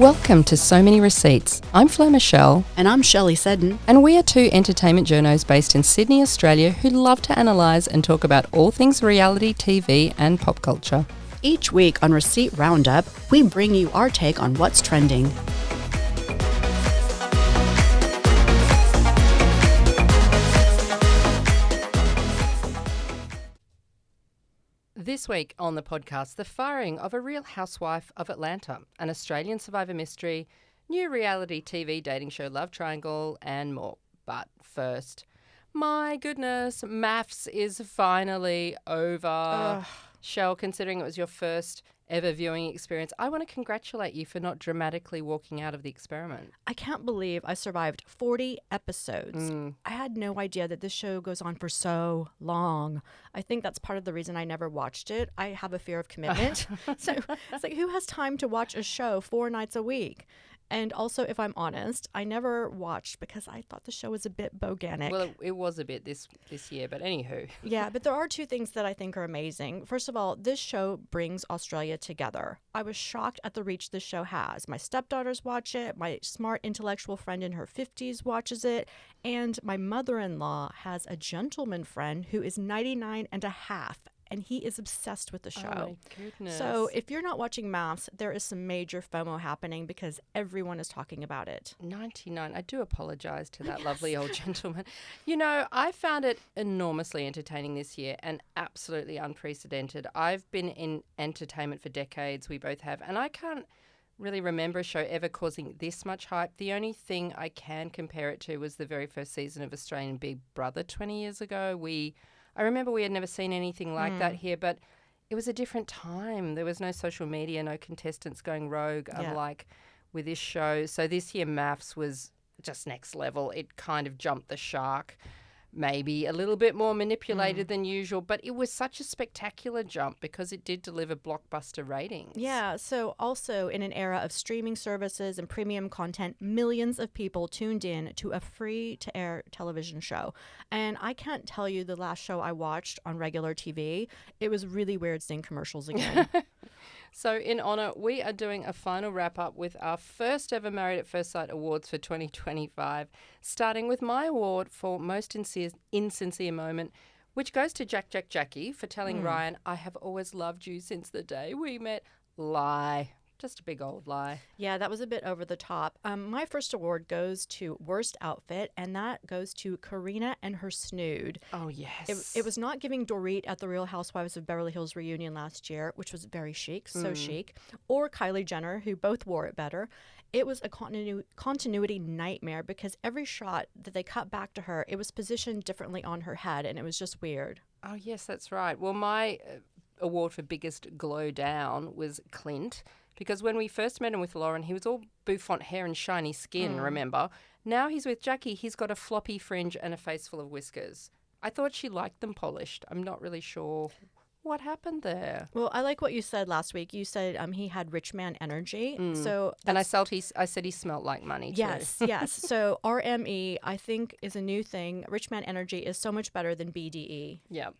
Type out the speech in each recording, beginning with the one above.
Welcome to So Many Receipts. I'm Flo Michelle. And I'm Shelley Seddon. And we are two entertainment journos based in Sydney, Australia who love to analyse and talk about all things reality TV and pop culture. Each week on Receipt Roundup, we bring you our take on what's trending. This week on the podcast, the firing of a real housewife of Atlanta, an Australian survivor mystery, new reality TV dating show love triangle, and more. But first, my goodness, MAFS is finally over. Shell, considering it was your first ever viewing experience, I want to congratulate you for not dramatically walking out of the experiment. I can't believe I survived 40 episodes. I had no idea that this show goes on for so long. I think that's part of the reason I never watched it. I have a fear of commitment. So it's like, who has time to watch a show 4 nights a week? And also, if I'm honest, I never watched because I thought the show was a bit boganic. Well, it was a bit this year, but anywho. Yeah, but there are two things that I think are amazing. First of all, this show brings Australia together. I was shocked at the reach this show has. My stepdaughters watch it. My smart intellectual friend in her 50s watches it. And my mother-in-law has a gentleman friend who is 99 and a half. And he is obsessed with the show. Oh, my goodness. So if you're not watching MAFS, there is some major FOMO happening because everyone is talking about it. 99. I do apologise to that lovely old gentleman. You know, I found it enormously entertaining this year and absolutely unprecedented. I've been in entertainment for decades. We both have. And I can't really remember a show ever causing this much hype. The only thing I can compare it to was the very first season of Australian Big Brother 20 years ago. I remember we had never seen anything like that here, but it was a different time. There was no social media, no contestants going rogue, unlike with this show. So this year MAFS was just next level. It kind of jumped the shark, maybe a little bit more manipulated than usual, but it was such a spectacular jump because it did deliver blockbuster ratings. Yeah, so also in an era of streaming services and premium content, millions of people tuned in to a free-to-air television show. And I can't tell you the last show I watched on regular TV. It was really weird seeing commercials again. So in honour, we are doing a final wrap-up with our first ever Married at First Sight Awards for 2025, starting with my award for Most Insincere Moment, which goes to Jacqui for telling Ryan, I have always loved you since the day we met. Lie. Just a big old lie. Yeah, that was a bit over the top. My first award goes to Worst Outfit, and that goes to Karina and her snood. Oh, yes. It was not giving Dorit at the Real Housewives of Beverly Hills reunion last year, which was very chic, so chic, or Kylie Jenner, who both wore it better. It was a continuity nightmare because every shot that they cut back to her, it was positioned differently on her head, and it was just weird. Oh, yes, that's right. Well, my award for biggest glow down was Clint. Because when we first met him with Lauren, he was all bouffant hair and shiny skin, remember? Now he's with Jacqui. He's got a floppy fringe and a face full of whiskers. I thought she liked them polished. I'm not really sure what happened there. Well, I like what you said last week. You said he had rich man energy. And I said he smelled like money too. Yes. So RME, I think, is a new thing. Rich man energy is so much better than BDE. Yep.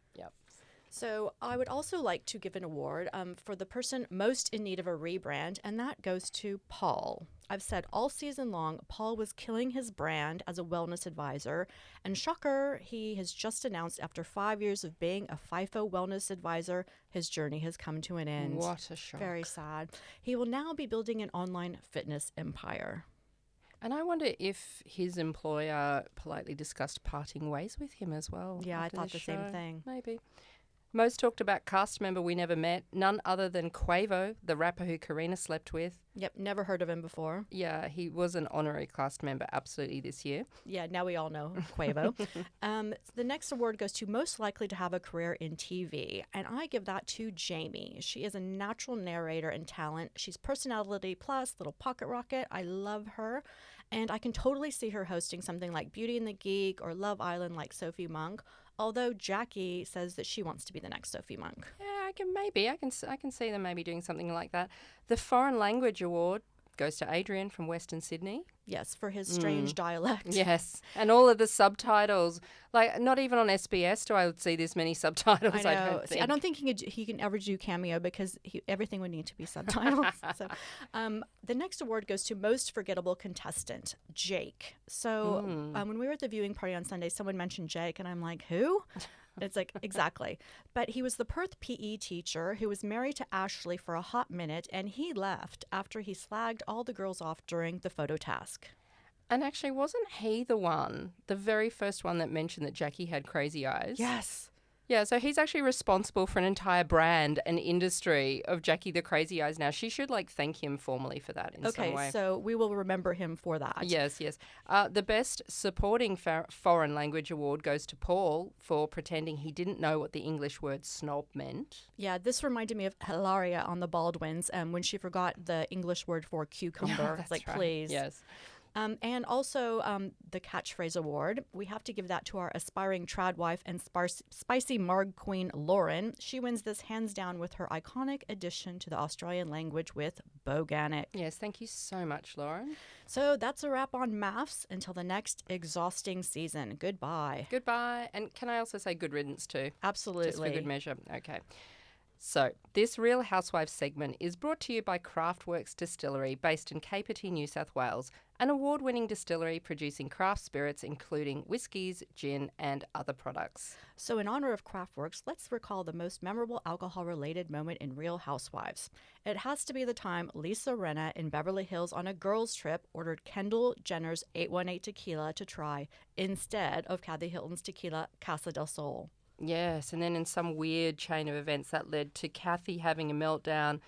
So I would also like to give an award for the person most in need of a rebrand, and that goes to Paul. I've said all season long, Paul was killing his brand as a wellness advisor, and shocker, he has just announced after 5 years of being a FIFO wellness advisor, his journey has come to an end. What a shock. Very sad. He will now be building an online fitness empire. And I wonder if his employer politely discussed parting ways with him as well. Yeah, I thought the same thing. Maybe. Most talked about cast member we never met, none other than Quavo, the rapper who Karina slept with. Yep, never heard of him before. Yeah, he was an honorary cast member absolutely this year. Yeah, now we all know Quavo. The next award goes to most likely to have a career in TV, and I give that to Jamie. She is a natural narrator and talent. She's personality plus, little pocket rocket. I love her. And I can totally see her hosting something like Beauty and the Geek or Love Island like Sophie Monk. Although Jacqui says that she wants to be the next Sophie Monk. Yeah, I can see them maybe doing something like that. The Foreign Language Award goes to Adrian from Western Sydney. Yes, for his strange dialect. Yes, and all of the subtitles. Like, not even on SBS do I see this many subtitles, I know. I don't think. See, I don't think he can ever do Cameo because everything would need to be subtitles. So, the next award goes to Most Forgettable Contestant, Jake. So when we were at the viewing party on Sunday, someone mentioned Jake, and I'm like, who? It's like, exactly. But he was the Perth PE teacher who was married to Ashley for a hot minute, and he left after he slagged all the girls off during the photo task. And actually, wasn't he the very first one that mentioned that Jacqui had crazy eyes? Yes. Yeah, so he's actually responsible for an entire brand and industry of Jacqui the Crazy Eyes now. She should, thank him formally for that in some way. Okay, so we will remember him for that. Yes. The Best Supporting Foreign Language Award goes to Paul for pretending he didn't know what the English word snob meant. Yeah, this reminded me of Hilaria on the Baldwins when she forgot the English word for cucumber. That's like, right. please. Yes. And also the Catchphrase Award. We have to give that to our aspiring trad wife and spicy marg queen, Lauren. She wins this hands down with her iconic addition to the Australian language with Boganic. Yes, thank you so much, Lauren. So that's a wrap on MAFS until the next exhausting season. Goodbye. Goodbye. And can I also say good riddance too? Absolutely. Just for good measure. Okay. So, this Real Housewives segment is brought to you by Craftworks Distillery, based in Capertee, New South Wales, an award-winning distillery producing craft spirits including whiskies, gin and other products. So in honor of Craftworks, let's recall the most memorable alcohol-related moment in Real Housewives. It has to be the time Lisa Rinna in Beverly Hills on a girls' trip ordered Kendall Jenner's 818 tequila to try instead of Kathy Hilton's tequila Casa del Sol. Yes, and then in some weird chain of events that led to Kathy having a meltdown,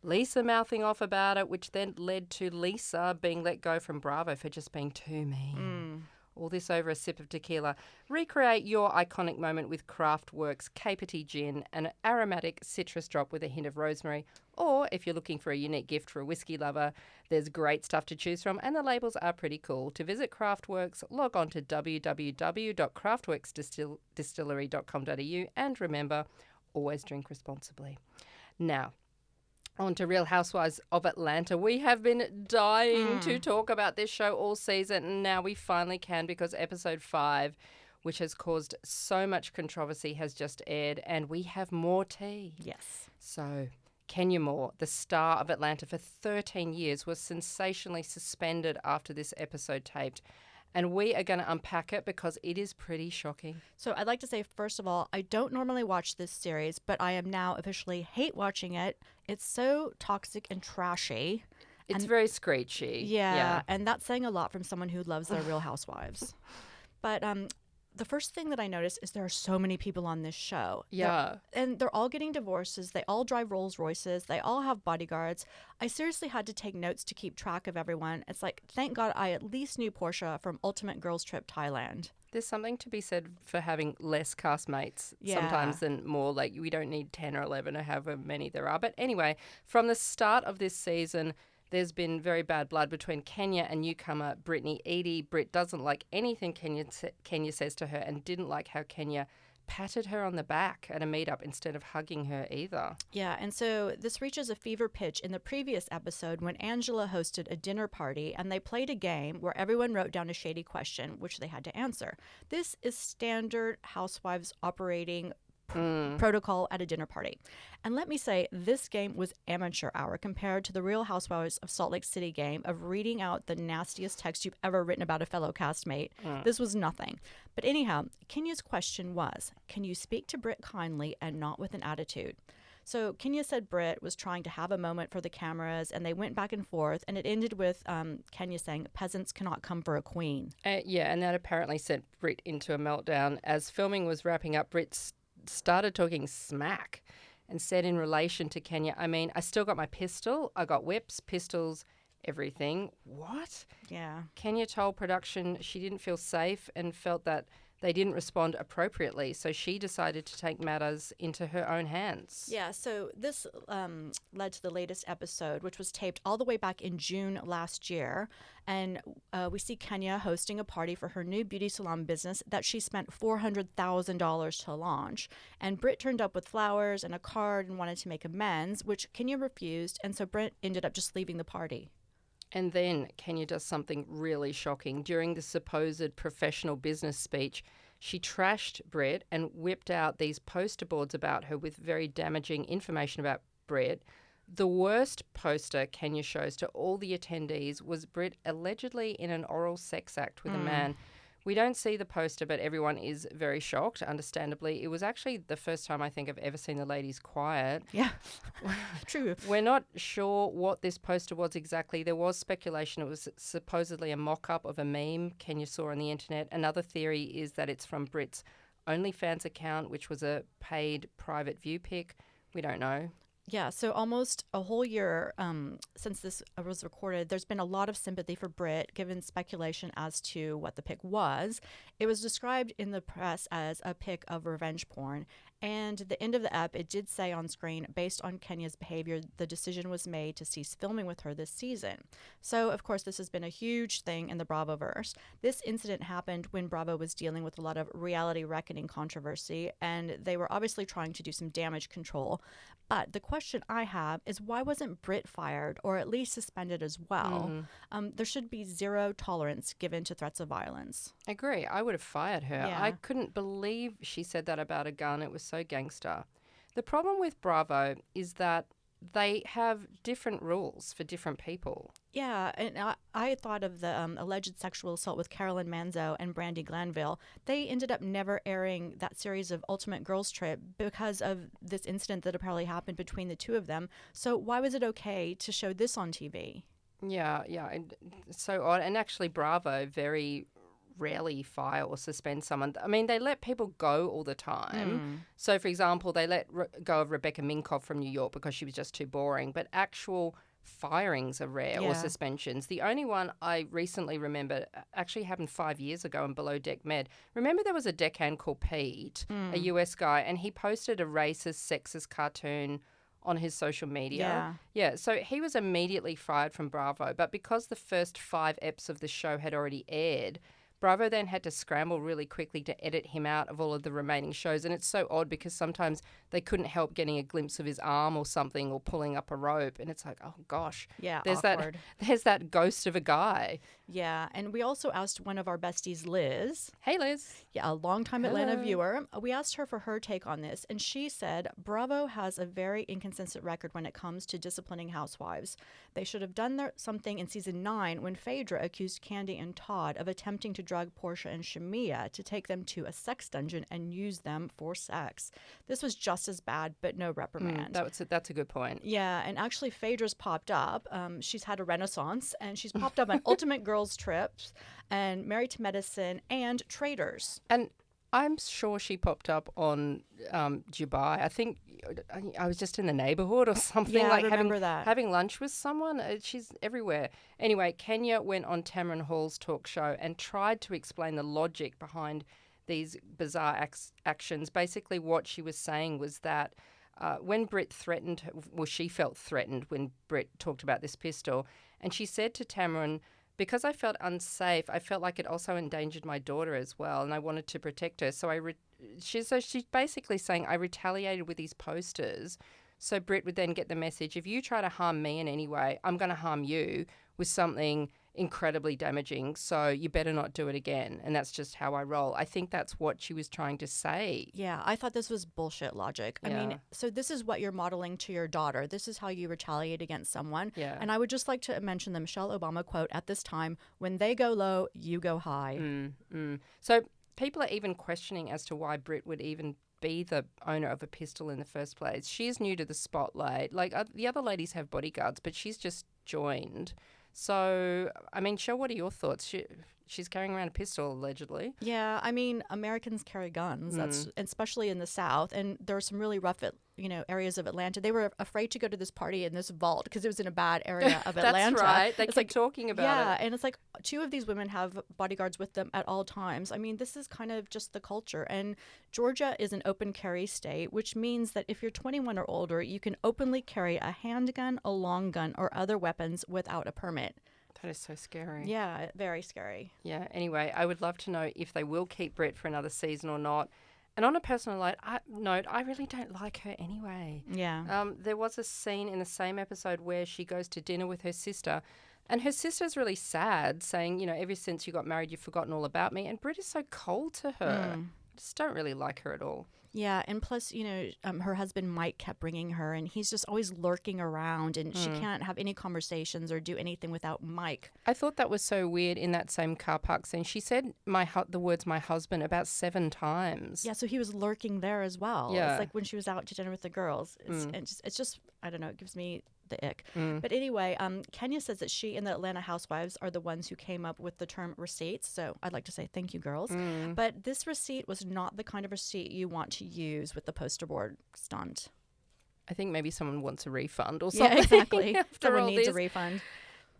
Lisa mouthing off about it, which then led to Lisa being let go from Bravo for just being too mean. All this over a sip of tequila. Recreate your iconic moment with Craftworks Capertee Gin, an aromatic citrus drop with a hint of rosemary. Or if you're looking for a unique gift for a whiskey lover, there's great stuff to choose from and the labels are pretty cool. To visit Craftworks, log on to www.craftworksdistillery.com.au and remember, always drink responsibly. Now, on to Real Housewives of Atlanta. We have been dying to talk about this show all season, and now we finally can because episode 5, which has caused so much controversy, has just aired, and we have more tea. Yes. So, Kenya Moore, the star of Atlanta for 13 years, was sensationally suspended after this episode taped. And we are going to unpack it because it is pretty shocking. So I'd like to say, first of all, I don't normally watch this series, but I am now officially hate watching it. It's so toxic and trashy. It's very screechy. Yeah, and that's saying a lot from someone who loves their Real Housewives. But the first thing that I noticed is there are so many people on this show. Yeah. And they're all getting divorces. They all drive Rolls Royces. They all have bodyguards. I seriously had to take notes to keep track of everyone. It's like, thank God I at least knew Portia from Ultimate Girls Trip Thailand. There's something to be said for having less castmates Yeah. sometimes than more. Like, we don't need 10 or 11 or however many there are. But anyway, from the start of this season, there's been very bad blood between Kenya and newcomer Brittany Eadie. Brit doesn't like anything Kenya says to her and didn't like how Kenya patted her on the back at a meetup instead of hugging her either. Yeah, and so this reaches a fever pitch in the previous episode when Angela hosted a dinner party and they played a game where everyone wrote down a shady question, which they had to answer. This is standard Housewives operating protocol at a dinner party. And let me say, this game was amateur hour compared to the Real Housewives of Salt Lake City game of reading out the nastiest text you've ever written about a fellow castmate. This was nothing. But anyhow, Kenya's question was, can you speak to Brit kindly and not with an attitude? So Kenya said Brit was trying to have a moment for the cameras, and they went back and forth, and it ended with Kenya saying, peasants cannot come for a queen. Yeah, and that apparently sent Brit into a meltdown. As filming was wrapping up, Brit started talking smack and said in relation to Kenya, I mean, I still got my pistol, I got whips, pistols, everything. What? Yeah. Kenya told production she didn't feel safe and felt that they didn't respond appropriately, so she decided to take matters into her own hands. Yeah, so this led to the latest episode, which was taped all the way back in June last year. And we see Kenya hosting a party for her new beauty salon business that she spent $400,000 to launch. And Brit turned up with flowers and a card and wanted to make amends, which Kenya refused. And so Brit ended up just leaving the party. And then Kenya does something really shocking. During the supposed professional business speech, she trashed Brit and whipped out these poster boards about her with very damaging information about Brit. The worst poster Kenya shows to all the attendees was Brit allegedly in an oral sex act with a man. We don't see the poster, but everyone is very shocked, understandably. It was actually the first time I think I've ever seen the ladies quiet. Yeah, true. We're not sure what this poster was exactly. There was speculation it was supposedly a mock-up of a meme Kenya saw on the internet. Another theory is that it's from Brit's OnlyFans account, which was a paid private view pic. We don't know. Yeah, so almost a whole year since this was recorded, there's been a lot of sympathy for Brit, given speculation as to what the pic was. It was described in the press as a pic of revenge porn. And at the end of the ep, it did say on screen, based on Kenya's behavior, the decision was made to cease filming with her this season. So, of course, this has been a huge thing in the Bravoverse. This incident happened when Bravo was dealing with a lot of reality reckoning controversy, and they were obviously trying to do some damage control. But the question I have is, why wasn't Brit fired or at least suspended as well? There should be zero tolerance given to threats of violence. I agree. I would have fired her. Yeah. I couldn't believe she said that about a gun. It was so gangster. The problem with Bravo is that they have different rules for different people. Yeah, and I thought of the alleged sexual assault with Carolyn Manzo and Brandy Glanville. They ended up never airing that series of Ultimate Girls Trip because of this incident that apparently happened between the two of them. So why was it okay to show this on TV? Yeah. It's so odd. And actually, Bravo very rarely fire or suspend someone. I mean, they let people go all the time. So, for example, they let go of Rebecca Minkoff from New York because she was just too boring. But actual firings are rare or suspensions. The only one I recently remember actually happened 5 years ago in Below Deck Med. Remember there was a deckhand called Pete, a US guy, and he posted a racist, sexist cartoon on his social media. Yeah, so he was immediately fired from Bravo. But because the first 5 eps of the show had already aired, Bravo then had to scramble really quickly to edit him out of all of the remaining shows. And it's so odd because sometimes they couldn't help getting a glimpse of his arm or something or pulling up a rope. And it's like, oh, gosh. Yeah, there's awkward. There's that ghost of a guy. Yeah, and we also asked one of our besties, Liz. Hey, Liz. Yeah, a longtime Atlanta viewer. We asked her for her take on this, and she said Bravo has a very inconsistent record when it comes to disciplining housewives. They should have done something in season 9 when Phaedra accused Candy and Todd of attempting to drug Portia and Shamia to take them to a sex dungeon and use them for sex. This was just as bad, but no reprimand. That's a good point. Yeah, and actually Phaedra's popped up. She's had a renaissance, and she's popped up on Ultimate Girls Trips and Married to Medicine and Traitors. And I'm sure she popped up on Dubai. I think I was just in the neighborhood or something. Yeah, like I remember that. Having lunch with someone. She's everywhere. Anyway, Kenya went on Tamron Hall's talk show and tried to explain the logic behind these bizarre actions. Basically, what she was saying was that when Brit threatened, she felt threatened when Brit talked about this pistol. And she said to Tamron, because I felt unsafe, I felt like it also endangered my daughter as well, and I wanted to protect her. So she's basically saying I retaliated with these posters. So Brit would then get the message, if you try to harm me in any way, I'm going to harm you with something incredibly damaging, so you better not do it again. And that's just how I roll. I think that's what she was trying to say. Yeah, I thought this was bullshit logic. I mean, so this is what you're modeling to your daughter. This is how you retaliate against someone. Yeah. And I would just like to mention the Michelle Obama quote at this time, when they go low, you go high. So people are even questioning as to why Brit would even be the owner of a pistol in the first place. She's new to the spotlight. Like the other ladies have bodyguards, but she's just joined. So, I mean, Shell, what are your thoughts? She's carrying around a pistol, allegedly. Yeah, I mean, Americans carry guns, that's especially in the South. And there are some really rough, areas of Atlanta. They were afraid to go to this party in this vault because it was in a bad area of Atlanta. That's right. They it's kept talking about it. Yeah, and it's like 2 of these women have bodyguards with them at all times. I mean, this is kind of just the culture. And Georgia is an open carry state, which means that if you're 21 or older, you can openly carry a handgun, a long gun, or other weapons without a permit. That is so scary. Yeah, very scary. Yeah, anyway, I would love to know if they will keep Brit for another season or not. And on a personal note, I really don't like her anyway. Yeah. There was a scene in the same episode where she goes to dinner with her sister, and her sister's really sad, saying, you know, ever since you got married, you've forgotten all about me. And Brit is so cold to her. I just don't really like her at all. Yeah, and plus, you know, her husband Mike kept bringing her, and he's just always lurking around, and she can't have any conversations or do anything without Mike. I thought that was so weird in that same car park scene. She said the words "my husband" about 7 times. Yeah, so he was lurking there as well. Yeah. It's like when she was out to dinner with the girls. It's just I don't know, it gives me the ick. But anyway, Kenya says that she and the Atlanta Housewives are the ones who came up with the term receipts. So I'd like to say thank you, girls. But this receipt was not the kind of receipt you want to use with the poster board stunt. I think maybe someone wants a refund or something. Yeah, exactly. After Someone all needs a this. refund.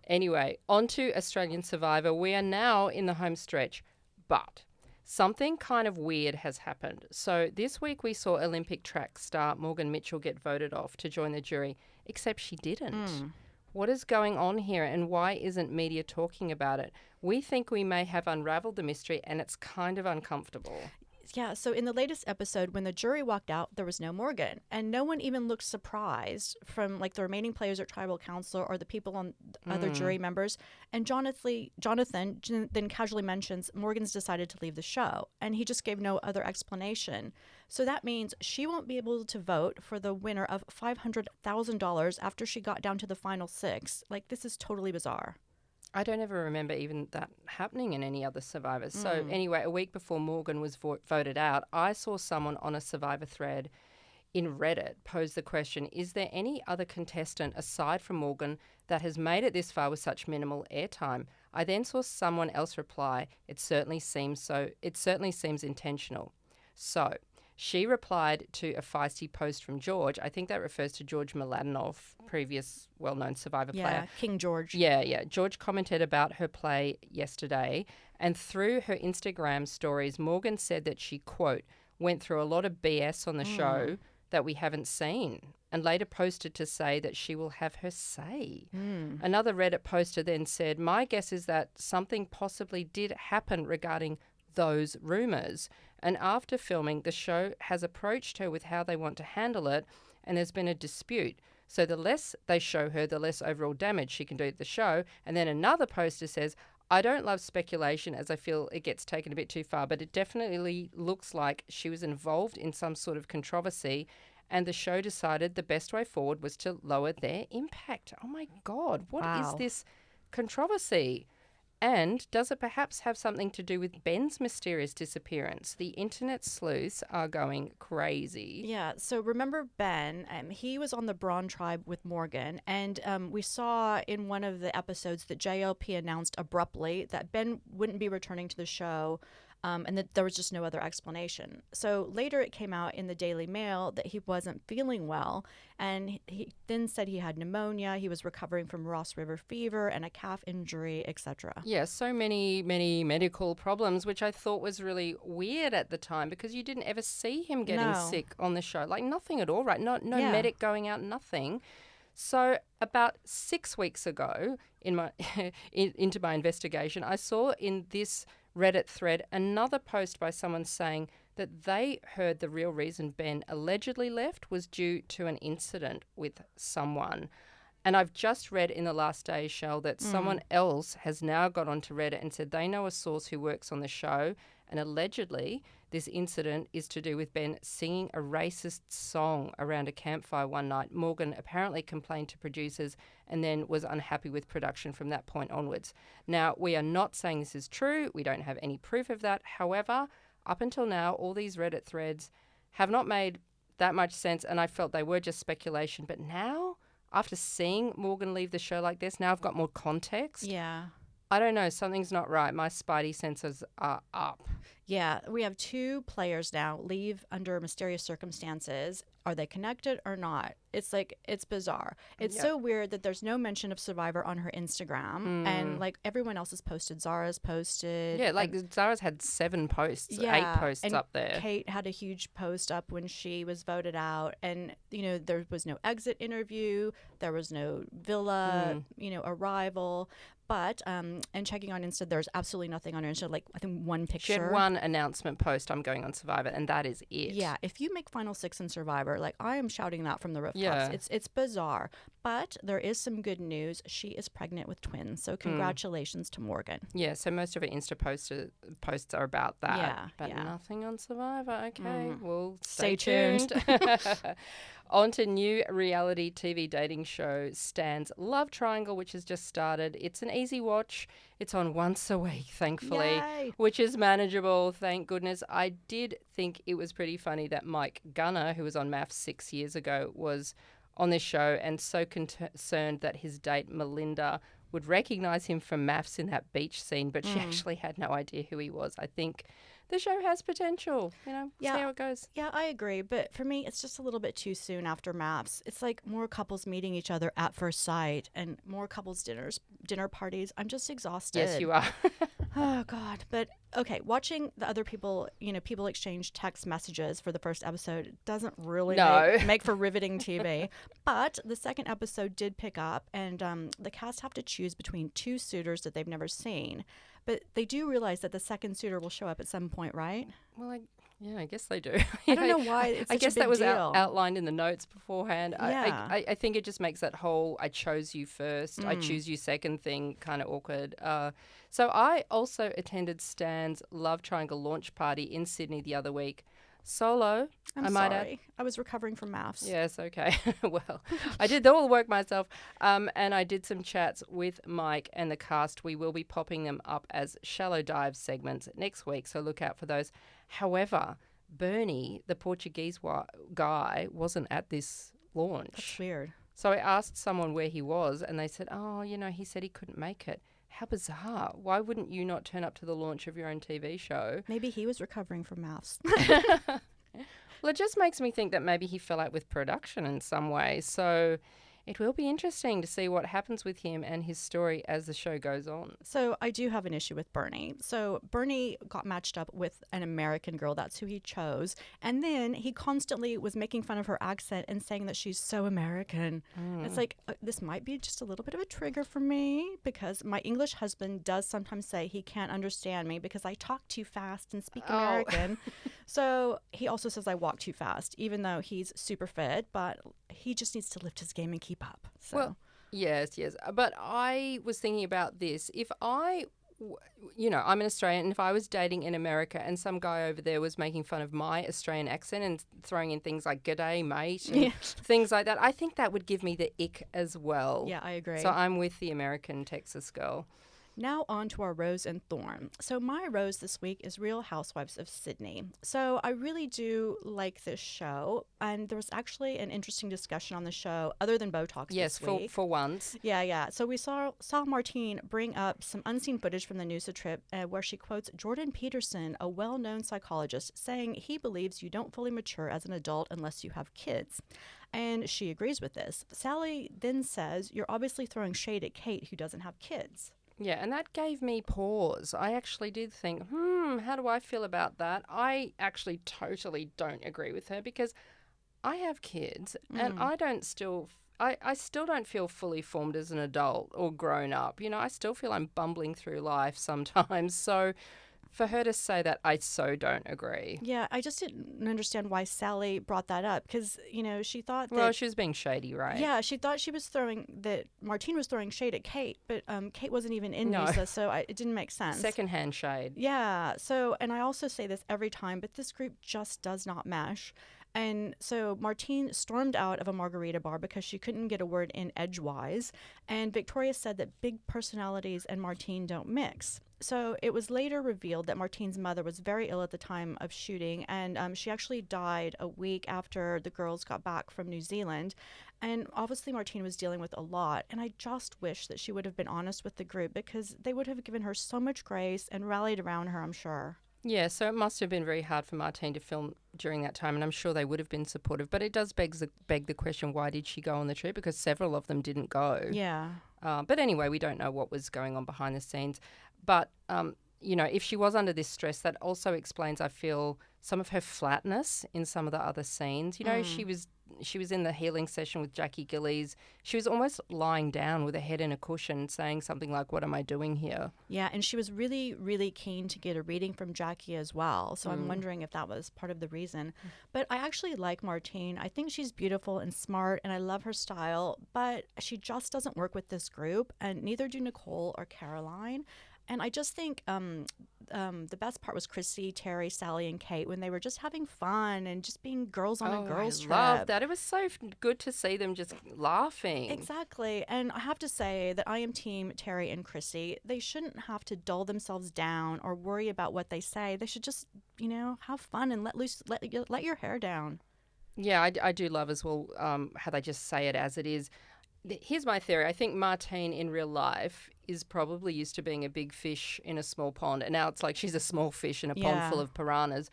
Anyway, on to Australian Survivor. We are now in the home stretch, but something kind of weird has happened. So this week we saw Olympic track star Morgan Mitchell get voted off to join the jury, except she didn't. What is going on here, and why isn't media talking about it? We think we may have unraveled the mystery, and it's kind of uncomfortable. Yeah, so in the latest episode, when the jury walked out, there was no Morgan. And no one even looked surprised from like the remaining players at tribal council or the people on other jury members. And Jonathan then casually mentions Morgan's decided to leave the show. And he just gave no other explanation. So that means she won't be able to vote for the winner of $500,000 after she got down to the final 6. Like, this is totally bizarre. I don't ever remember even that happening in any other Survivors. So anyway, a week before Morgan was voted out, I saw someone on a Survivor thread in Reddit pose the question, is there any other contestant aside from Morgan that has made it this far with such minimal airtime? I then saw someone else reply, it certainly seems intentional. So she replied to a feisty post from George. I think that refers to George Mladenov, previous well-known Survivor player. Yeah, King George. Yeah. George commented about her play yesterday, and through her Instagram stories, Morgan said that she, quote, went through a lot of BS on the show that we haven't seen, and later posted to say that she will have her say. Another Reddit poster then said, my guess is that something possibly did happen regarding those rumours. And after filming, the show has approached her with how they want to handle it, and there's been a dispute. So the less they show her, the less overall damage she can do to the show. And then another poster says, I don't love speculation as I feel it gets taken a bit too far, but it definitely looks like she was involved in some sort of controversy, and the show decided the best way forward was to lower their impact. Oh my God, what is this controversy? And does it perhaps have something to do with Ben's mysterious disappearance? The internet sleuths are going crazy. Yeah, so remember Ben, he was on the Braun tribe with Morgan, and we saw in one of the episodes that JLP announced abruptly that Ben wouldn't be returning to the show, and that there was just no other explanation. So later it came out in the Daily Mail that he wasn't feeling well, and he then said he had pneumonia, he was recovering from Ross River fever and a calf injury, etc. Yeah, so many medical problems, which I thought was really weird at the time because you didn't ever see him getting sick on the show. Like nothing at all, right? No medic going out, nothing. So about 6 weeks ago, into my investigation, I saw in this Reddit thread another post by someone saying that they heard the real reason Ben allegedly left was due to an incident with someone. And I've just read in the last day, Shell, that someone else has now got onto Reddit and said they know a source who works on the show, and allegedly this incident is to do with Ben singing a racist song around a campfire one night. Morgan apparently complained to producers and then was unhappy with production from that point onwards. Now, we are not saying this is true. We don't have any proof of that. However, up until now, all these Reddit threads have not made that much sense, and I felt they were just speculation. But now, after seeing Morgan leave the show like this, now I've got more context. Yeah. I don't know. Something's not right. My spidey senses are up. Yeah, we have 2 players now leave under mysterious circumstances. Are they connected or not? It's like, it's bizarre. It's so weird that there's no mention of Survivor on her Instagram. And like everyone else has posted. Zara's posted. Yeah, like Zara's had 7 posts, 8 posts and up there. Kate had a huge post up when she was voted out. And, you know, there was no exit interview. There was no villa, arrival. But, and checking on Insta, there's absolutely nothing on her Insta. Like, I think one picture. She had one one announcement post, I'm going on Survivor, and that is it. Yeah, if you make Final Six in Survivor, like I am shouting that from the rooftops. Yeah. It's bizarre. But there is some good news. She is pregnant with twins. So congratulations to Morgan. Yeah, so most of her Insta posts are about that. Yeah, But yeah. nothing on Survivor. Okay, well, Stay stay tuned. On to new reality TV dating show Stan's Love Triangle, which has just started. It's an easy watch. It's on once a week, thankfully, Yay. which is manageable, thank goodness. I did think it was pretty funny that Mike Gunner, who was on MAFS 6 years ago, was on this show and so concerned that his date, Melinda, would recognise him from MAFS in that beach scene, but she actually had no idea who he was. I think the show has potential, see how it goes. Yeah, I agree. But for me, it's just a little bit too soon after MAFS. It's like more couples meeting each other at first sight and more couples dinner parties. I'm just exhausted. Yes, you are. Oh, God. But, okay, watching the other people, people exchange text messages for the first episode doesn't really make for riveting TV. But the second episode did pick up, and the cast have to choose between two suitors that they've never seen. But they do realize that the second suitor will show up at some point, right? Well, I guess they do. I don't know why it's such I guess a big that was deal. outlined in the notes beforehand. Yeah. I think it just makes that whole I chose you first, I choose you second thing kind of awkward. So I also attended Stan's Love Triangle launch party in Sydney the other week. Solo, I'm I might sorry. add. I was recovering from MAFS. Yes, okay. Well, I did all the work myself, and I did some chats with Mike and the cast. We will be popping them up as shallow dive segments next week, so look out for those. However, Bernie, the Portuguese guy, wasn't at this launch. That's weird. So I asked someone where he was, and they said, he said he couldn't make it. How bizarre. Why wouldn't you not turn up to the launch of your own TV show? Maybe he was recovering from MAFS. Well, it just makes me think that maybe he fell out with production in some way. So it will be interesting to see what happens with him and his story as the show goes on. So I do have an issue with Bernie. So Bernie got matched up with an American girl. That's who he chose. And then he constantly was making fun of her accent and saying that she's so American. It's like, this might be just a little bit of a trigger for me because my English husband does sometimes say he can't understand me because I talk too fast and speak American. So he also says I walk too fast, even though he's super fit, but he just needs to lift his game and keep up. So. Well, yes. But I was thinking about this. If I'm an Australian, and if I was dating in America and some guy over there was making fun of my Australian accent and throwing in things like "g'day, mate," and things like that, I think that would give me the ick as well. Yeah, I agree. So I'm with the American Texas girl. Now on to our rose and thorn. So my rose this week is Real Housewives of Sydney. So I really do like this show, and there was actually an interesting discussion on the show other than Botox Yes, this week. for once. Yeah. So we saw Martine bring up some unseen footage from the Noosa trip where she quotes Jordan Peterson, a well-known psychologist, saying he believes you don't fully mature as an adult unless you have kids. And she agrees with this. Sally then says, you're obviously throwing shade at Kate, who doesn't have kids. Yeah, and that gave me pause. I actually did think, how do I feel about that? I actually totally don't agree with her because I have kids and I still don't feel fully formed as an adult or grown up. I still feel I'm bumbling through life sometimes. So for her to say that, I so don't agree. Yeah, I just didn't understand why Sally brought that up because, she thought that... Well, she was being shady, right? Yeah, she thought that Martine was throwing shade at Kate, but Kate wasn't even in Noosa, so it didn't make sense. Secondhand shade. Yeah, so, and I also say this every time, but this group just does not mesh. And so Martine stormed out of a margarita bar because she couldn't get a word in edgewise, and Victoria said that big personalities and Martine don't mix. So it was later revealed that Martine's mother was very ill at the time of shooting, and she actually died a week after the girls got back from New Zealand. And obviously Martine was dealing with a lot, and I just wish that she would have been honest with the group because they would have given her so much grace and rallied around her, I'm sure. Yeah, so it must have been very hard for Martine to film during that time, and I'm sure they would have been supportive. But it does beg the question, why did she go on the trip? Because several of them didn't go. Yeah. But anyway, we don't know what was going on behind the scenes. But, if she was under this stress, that also explains, I feel, some of her flatness in some of the other scenes. She was she was in the healing session with Jacqui Gillies. She was almost lying down with her head in a cushion saying something like, what am I doing here? Yeah, and she was really, really keen to get a reading from Jacqui as well. So I'm wondering if that was part of the reason. But I actually like Martine. I think she's beautiful and smart, and I love her style. But she just doesn't work with this group, and neither do Nicole or Caroline. And I just think the best part was Chrissy, Terry, Sally, and Kate when they were just having fun and just being girls on a girls' trip. I love that. It was so good to see them just laughing. Exactly. And I have to say that I am team Terry and Chrissy. They shouldn't have to dull themselves down or worry about what they say. They should just, have fun and let loose, let your hair down. Yeah, I do love as well how they just say it as it is. Here's my theory. I think Martine in real life is probably used to being a big fish in a small pond, and now it's like she's a small fish in a pond full of piranhas.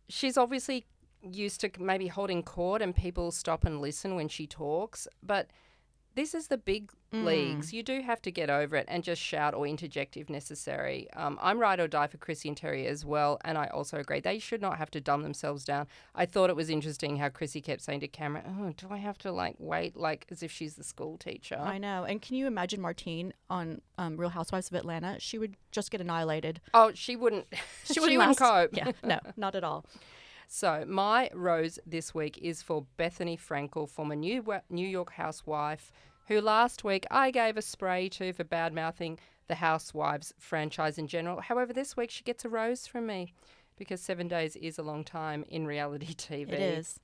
She's obviously used to maybe holding court and people stop and listen when she talks, but this is the big leagues. You do have to get over it and just shout or interject if necessary. I'm ride or die for Chrissy and Terry as well, and I also agree. They should not have to dumb themselves down. I thought it was interesting how Chrissy kept saying to Cameron, oh, do I have to wait as if she's the school teacher? I know. And can you imagine Martine on Real Housewives of Atlanta? She would just get annihilated. Oh, she wouldn't. She wouldn't cope. Yeah, no, not at all. So my rose this week is for Bethany Frankel, former New York housewife, who last week I gave a spray to for bad-mouthing the Housewives franchise in general. However, this week she gets a rose from me because 7 days is a long time in reality TV. It is.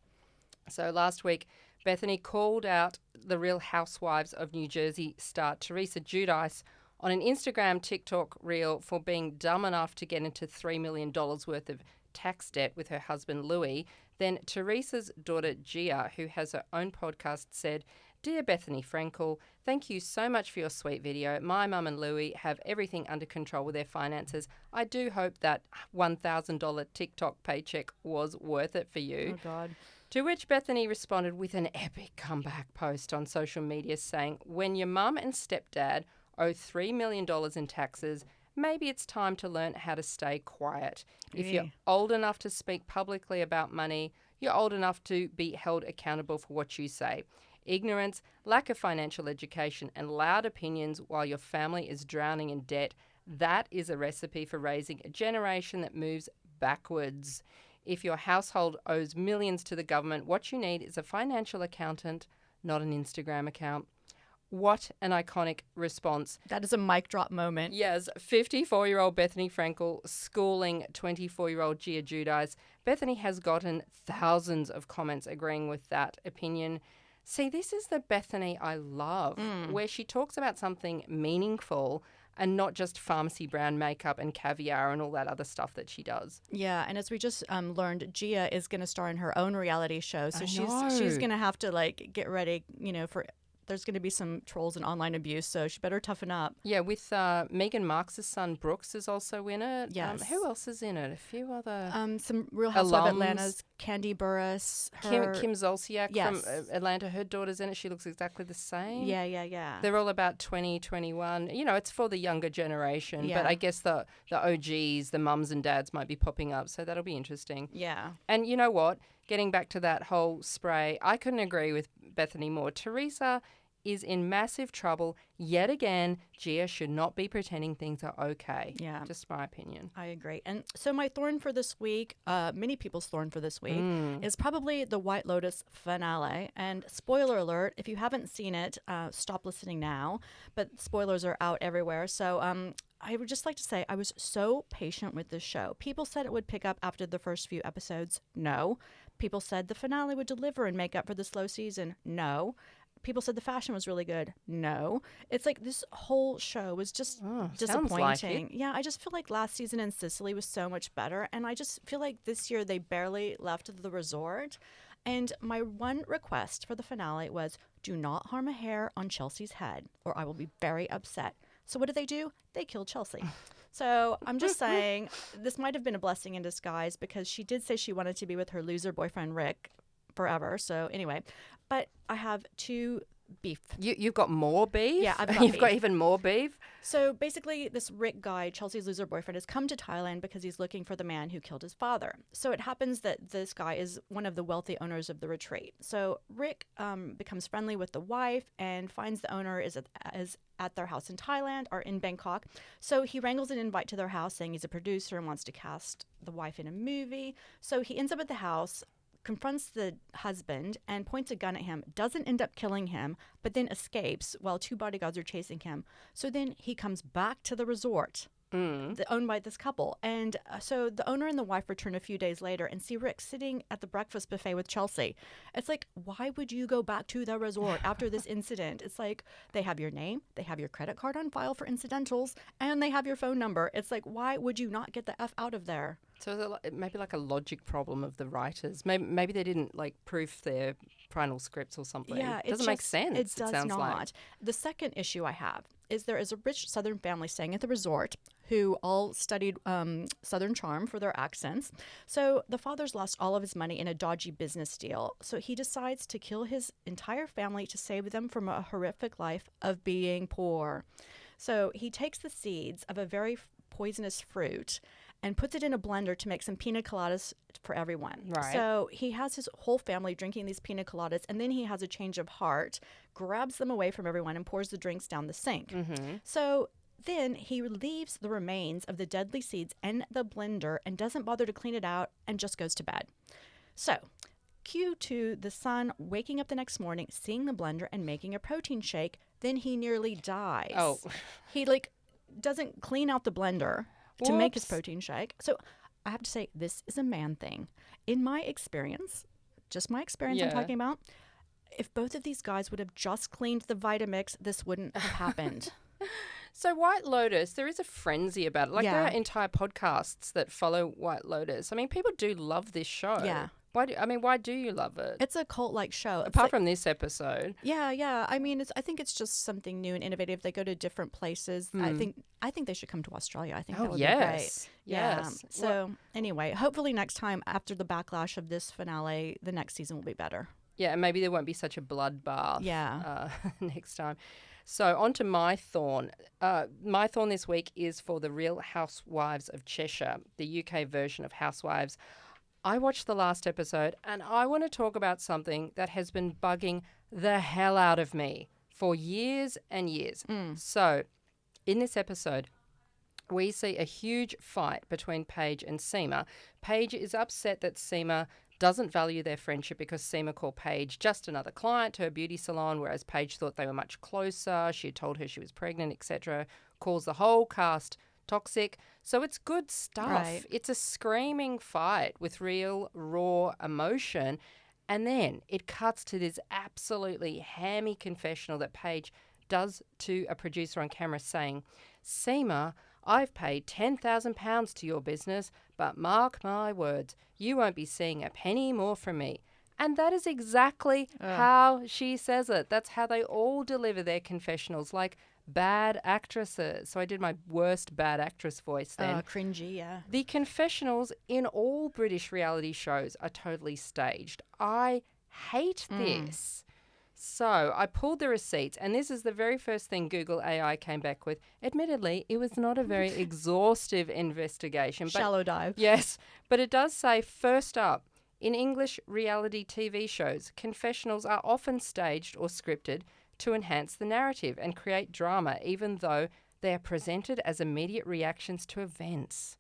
So last week, Bethany called out the Real Housewives of New Jersey star Teresa Giudice on an Instagram TikTok reel for being dumb enough to get into $3 million worth of tax debt with her husband Louis. Then Teresa's daughter Gia, who has her own podcast, said, Dear Bethany Frankel, thank you so much for your sweet video. My mum and Louis have everything under control with their finances. I do hope that $1,000 TikTok paycheck was worth it for you. Oh, God. To which Bethany responded with an epic comeback post on social media saying, when your mum and stepdad owe $3 million in taxes, maybe it's time to learn how to stay quiet. If you're old enough to speak publicly about money, you're old enough to be held accountable for what you say. Ignorance, lack of financial education, and loud opinions while your family is drowning in debt, that is a recipe for raising a generation that moves backwards. If your household owes millions to the government, what you need is a financial accountant, not an Instagram account. What an iconic response. That is a mic drop moment. Yes, 54-year-old Bethany Frankel schooling 24-year-old Gia Giudice. Bethany has gotten thousands of comments agreeing with that opinion. See, this is the Bethany I love, where she talks about something meaningful and not just pharmacy brand makeup and caviar and all that other stuff that she does. Yeah, and as we just learned, Gia is going to star in her own reality show, so she's going to have to get ready, for. There's going to be some trolls and online abuse, so she better toughen up. Yeah, with Meghan Markle's son Brooks is also in it. Yes. Who else is in it? A few other some Real Housewives of Atlanta's Candy Burris. Kim Zolciak from Atlanta. Her daughter's in it. She looks exactly the same. Yeah. They're all about 20, 21. It's for the younger generation. Yeah. But I guess the OGs, the mums and dads might be popping up, so that'll be interesting. Yeah. And you know what? Getting back to that whole spray, I couldn't agree with Bethany more. Teresa is in massive trouble yet again. Gia should not be pretending things are okay. Yeah. Just my opinion. I agree. And so my thorn for this week, many people's thorn for this week, is probably the White Lotus finale. And spoiler alert, if you haven't seen it, stop listening now. But spoilers are out everywhere. So I would just like to say I was so patient with this show. People said it would pick up after the first few episodes. No. People said the finale would deliver and make up for the slow season. No. People said the fashion was really good. No. It's like this whole show was just disappointing. Like it. Yeah, I just feel like last season in Sicily was so much better. And I just feel like this year they barely left the resort. And my one request for the finale was do not harm a hair on Chelsea's head or I will be very upset. So what do? They killed Chelsea. So I'm just saying this might have been a blessing in disguise because she did say she wanted to be with her loser boyfriend, Rick, forever. So anyway, but I have two beef. You've got more beef? Yeah, I've got You've beef. got even more beef? So basically, this Rick guy, Chelsea's loser boyfriend, has come to Thailand because he's looking for the man who killed his father. So it happens that this guy is one of the wealthy owners of the retreat. So Rick becomes friendly with the wife and finds the owner is at their house in Thailand or in Bangkok. So he wrangles an invite to their house saying he's a producer and wants to cast the wife in a movie. So he ends up at the house, confronts the husband and points a gun at him, doesn't end up killing him, but then escapes while 2 bodyguards are chasing him. So then he comes back to the resort owned by this couple. And so the owner and the wife return a few days later and see Rick sitting at the breakfast buffet with Chelsea. It's like, why would you go back to the resort after this incident? It's like, they have your name, they have your credit card on file for incidentals, and they have your phone number. It's like, why would you not get the F out of there? So it may be like a logic problem of the writers. Maybe they didn't proof their final scripts or something. Yeah, it doesn't make sense. It does sounds not. Like. The second issue I have is there is a rich Southern family staying at the resort who all studied Southern charm for their accents. So the father's lost all of his money in a dodgy business deal. So he decides to kill his entire family to save them from a horrific life of being poor. So he takes the seeds of a very poisonous fruit and puts it in a blender to make some pina coladas for everyone. Right. So he has his whole family drinking these pina coladas, and then he has a change of heart, grabs them away from everyone, and pours the drinks down the sink. Mm-hmm. So then he leaves the remains of the deadly seeds in the blender and doesn't bother to clean it out and just goes to bed. So cue to the son waking up the next morning, seeing the blender and making a protein shake. Then he nearly dies. Oh. He doesn't clean out the blender to make his protein shake. So I have to say, this is a man thing. In my experience, just my experience I'm talking about, if both of these guys would have just cleaned the Vitamix, this wouldn't have happened. So White Lotus, there is a frenzy about it. There are entire podcasts that follow White Lotus. I mean, people do love this show. Yeah. Why do you love it? It's a cult-like show. Apart from this episode. Yeah. I mean, I think it's just something new and innovative. They go to different places. I think they should come to Australia. I think that would be great. Yeah. So anyway, hopefully next time after the backlash of this finale, the next season will be better. Yeah, and maybe there won't be such a bloodbath. Yeah. Next time. So on to my thorn. My thorn this week is for the Real Housewives of Cheshire, the UK version of Housewives. I watched the last episode and I want to talk about something that has been bugging the hell out of me for years and years. So in this episode, we see a huge fight between Paige and Seema. Paige is upset that Seema doesn't value their friendship because Seema called Paige just another client to her beauty salon, whereas Paige thought they were much closer. She had told her she was pregnant, etc. Calls the whole cast toxic. So it's good stuff. Right. It's a screaming fight with real, raw emotion. And then it cuts to this absolutely hammy confessional that Paige does to a producer on camera saying, Seema, I've paid £10,000 to your business, but mark my words, you won't be seeing a penny more from me. And that is exactly how she says it. That's how they all deliver their confessionals, like bad actresses. So I did my worst bad actress voice then. Cringy, yeah. The confessionals in all British reality shows are totally staged. I hate this. So I pulled the receipts, and this is the very first thing Google AI came back with. Admittedly, it was not a very exhaustive investigation. Shallow dive. Yes, but it does say, first up, in English reality TV shows, confessionals are often staged or scripted to enhance the narrative and create drama, even though they are presented as immediate reactions to events.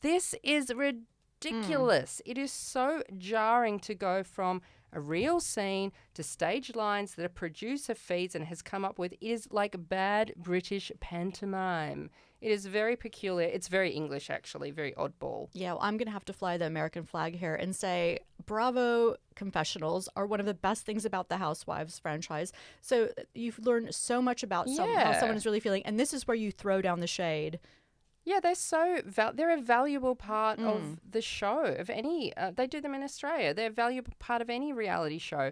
This is ridiculous. It is so jarring to go from a real scene to staged lines that a producer feeds and has come up with. It is like bad British pantomime. It is very peculiar. It's very English, actually, very oddball. Yeah, well, I'm going to have to fly the American flag here and say, bravo, confessionals are one of the best things about the Housewives franchise. So you've learned so much about how someone is really feeling, and this is where you throw down the shade. Yeah, they're a valuable part of the show, of any, they do them in Australia. They're a valuable part of any reality show.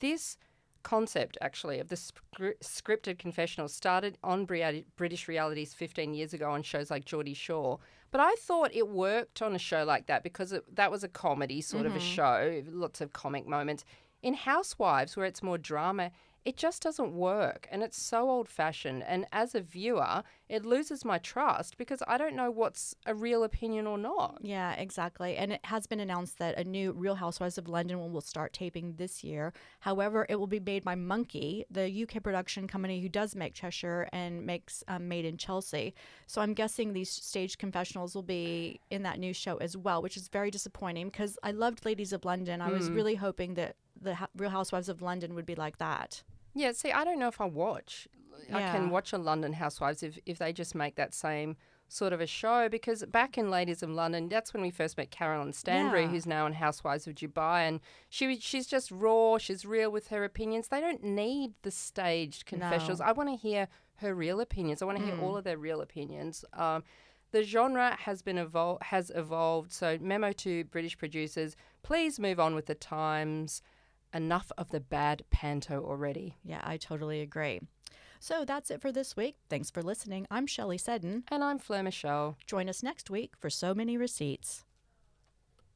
This concept, actually, of the scripted confessionals started on British realities 15 years ago on shows like Geordie Shore. But I thought it worked on a show like that because that was a comedy sort of a show, lots of comic moments. In Housewives, where it's more drama, it just doesn't work, and it's so old-fashioned. And as a viewer, it loses my trust because I don't know what's a real opinion or not. Yeah, exactly. And it has been announced that a new Real Housewives of London will start taping this year. However, it will be made by Monkey, the UK production company who does make Cheshire and makes Made in Chelsea. So I'm guessing these staged confessionals will be in that new show as well, which is very disappointing because I loved Ladies of London. I was really hoping that the Real Housewives of London would be like that. Yeah, see, I don't know if I watch. I can watch a London Housewives if they just make that same sort of a show, because back in Ladies of London, that's when we first met Carolyn Stanbury, who's now in Housewives of Dubai, and she's just raw, she's real with her opinions. They don't need the staged confessionals. No. I want to hear her real opinions. I want to hear all of their real opinions. The genre has evolved, so memo to British producers, please move on with the times. Enough of the bad panto already. Yeah, I totally agree. So that's it for this week. Thanks for listening. I'm Shelley Seddon. And I'm Fleur Michelle. Join us next week for So Many Receipts.